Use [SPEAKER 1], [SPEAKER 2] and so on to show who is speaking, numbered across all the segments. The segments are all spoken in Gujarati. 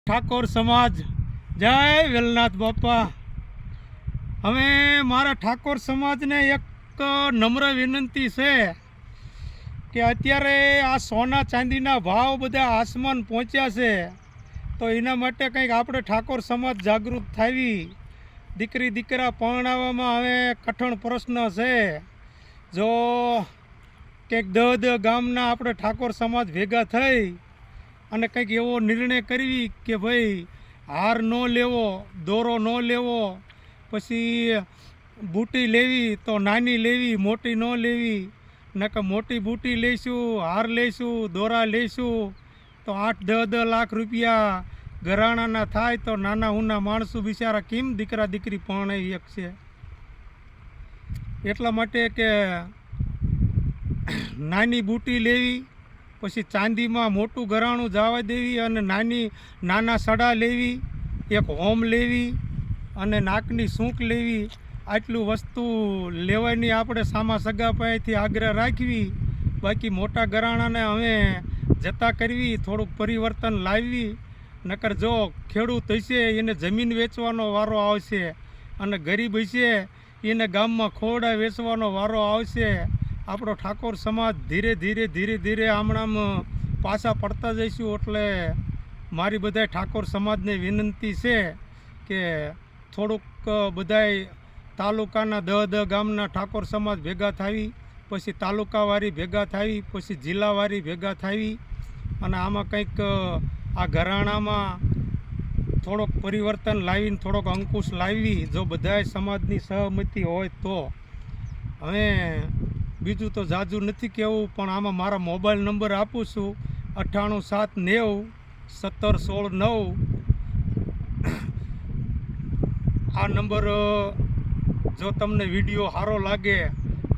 [SPEAKER 1] ઠાકોર સમાજ જય વેલનાથ બાપા। હવે મારા ઠાકોર સમાજને એક નમ્ર વિનંતી છે કે અત્યારે આ સોના ચાંદીના ભાવ બધા આસમાન પહોંચ્યા છે, તો એના માટે કંઈક આપણે ઠાકોર સમાજ જાગૃત થાવી। દીકરી દીકરા પરણાવવામાં હવે કઠણ પ્રશ્ન છે। જો કંઈક દહ ગામના આપણે ઠાકોર સમાજ ભેગા થઈ અને કંઈક એવો નિર્ણય કરવી કે ભાઈ હાર ન લેવો, દોરો ન લેવો, પછી બૂટી લેવી તો નાની લેવી, મોટી ન લેવી, નકર મોટી બૂટી લઈશું, હાર લઈશું, દોરા લઈશું તો 8-10 લાખ રૂપિયા ઘરાણાના થાય તો નાના ઉના માણસો બિચારા કેમ દીકરા દીકરી પરણાવી શકશે? એટલા માટે કે નાની બૂટી લેવી, પછી ચાંદીમાં મોટું ઘરાણું જવા દેવી અને નાના સડા લેવી, એક હોમ લેવી અને નાકની સૂંક લેવી, આટલું વસ્તુ લેવાની આપણે સામા સગા પાસેથી આગ્રહ રાખવી। બાકી મોટા ઘરાણાને હવે જતા કરવી, થોડુંક પરિવર્તન લાવવી। નકર જો ખેડૂત હશે એને જમીન વેચવાનો વારો આવશે અને ગરીબ હશે એને ગામમાં ખોરડા વેચવાનો વારો આવશે। આપણો ઠાકોર સમાજ ધીરે ધીરે હમણાં પાછા પડતા જઈશું। એટલે મારી બધાય ઠાકોર સમાજને વિનંતી છે કે થોડુંક બધાય તાલુકાના 10 ગામના ઠાકોર સમાજ ભેગા થાવી, પછી તાલુકાવારી ભેગા થાવી, પછી જિલ્લાવારી ભેગા થાવી અને આમાં કંઈક આ ઘરાણામાં થોડોક પરિવર્તન લાવીને થોડોક અંકુશ લાવવી, જો બધાય સમાજની સહમતિ હોય તો। હવે બીજું તો જાજુ નથી કહેવું, પણ આમાં મારા મોબાઈલ નંબર આપું છું 987917169। આ નંબર જો તમને વિડીયો સારો લાગે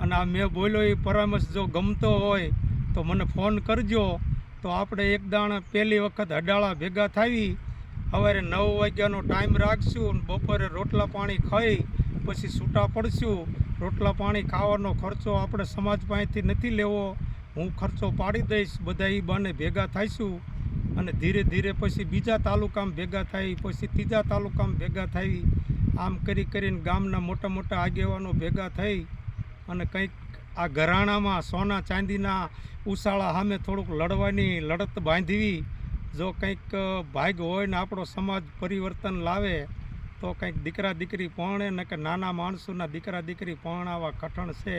[SPEAKER 1] અને આ મેં બોલ્યો એ પરામર્શ જો ગમતો હોય તો મને ફોન કરજો। તો આપણે એક દાણ પહેલી વખત હડાળા ભેગા થાવી, સવારે 9 વાગ્યાનો ટાઈમ રાખશું, બપોરે રોટલા પાણી ખાઈ પછી છૂટા પડશું। રોટલા પાણી ખાવાનો ખર્ચો આપણે સમાજ પાસેથી નથી લેવો, હું ખર્ચો પાડી દઈશ। બધા એ બાને ભેગા થઈશું અને ધીરે ધીરે પછી બીજા તાલુકામાં ભેગા થઈ, પછી ત્રીજા તાલુકામાં ભેગા થઈ, આમ કરીને ગામના મોટા મોટા આગેવાનો ભેગા થઈ અને કંઈક આ ઘરાણામાં સોના ચાંદીના ઉછાળા સામે થોડુંક લડવાની લડત બાંધવી। જો કંઈક ભાગ હોય ને આપણો સમાજ પરિવર્તન લાવે તો કંઈક દીકરા દીકરી પરણે, ને કે નાના માણસોના દીકરા દીકરી પરણાવા કઠણ છે।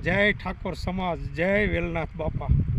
[SPEAKER 1] જય ઠાકોર સમાજ, જય વેલનાથ બાપા।